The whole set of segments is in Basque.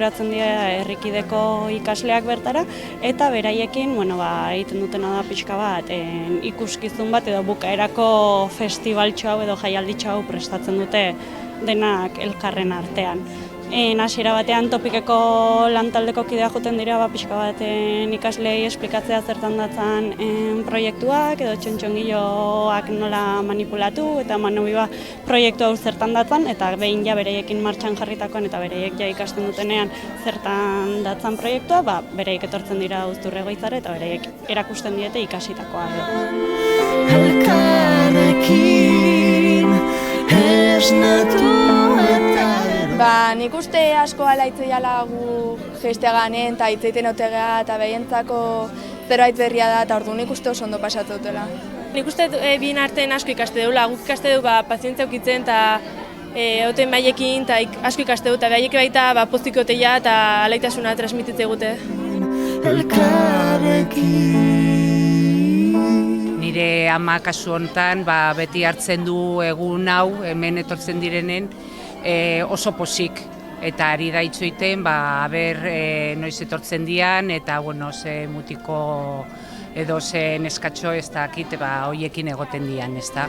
gonbidatzen dira herrikideko ikasleak bertara, eta beraiekin egiten dutena da pixka bat ikuskizun bat edo bukaerako festibaltxo hau edo jaialditxo hau prestatzen dute denak elkarren artean. Hasiera batean topikeko lantaldeko kidea joten dira pixka bat ikaslei esplikatzea zertan datzan proiektuak edo txontxongiloak nola manipulatu eta proiektu hau zertan datzan, eta behin ja bereiekin martxan jarritakoan eta bereiek ja ikasten dutenean zertan datzan proiektua, bereiek etortzen dira Uzturre egoitzara eta bereiek erakusten diete ikasitakoa edo. Elkarrekin esnatu eta Nik uste asko ala itzeiala gu festeganen eta itzeiten otegea eta behientzako zerbait berria da eta ordu nik uste oso ondo pasatu dutela. Nik uste bien artean asko ikaste duela, guk ikaste du pazientzia ukitzen eta oten baiekin eta asko ikaste du eta baiek baita pozik oteia eta alaitasuna transmititze gute. Nire ama kasu honetan beti hartzen du egun hau hemen etortzen direnen oso posik eta ari da itzoiten noiz etortzen dian eta ze mutiko edo ze neskatxo ez dakit hoiekin egoten dian, ez da.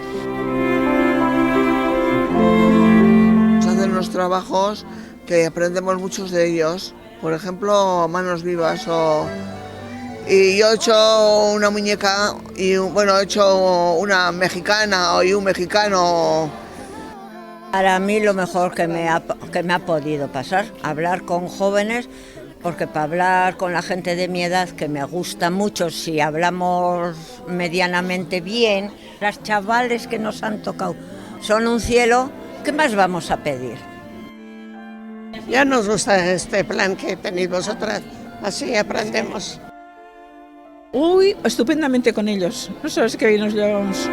Hacen unos trabajos que aprendemos muchos de ellos, por ejemplo, manos vivas y yo he hecho una muñeca y he hecho una mexicana y un mexicano. Para mí lo mejor que me ha podido pasar, hablar con jóvenes, porque para hablar con la gente de mi edad, que me gusta mucho si hablamos medianamente bien, las chavales que nos han tocado son un cielo, ¿qué más vamos a pedir? Ya nos gusta este plan que tenéis vosotras, así aprendemos. Uy, estupendamente con ellos, no sabes qué bien nos llevamos.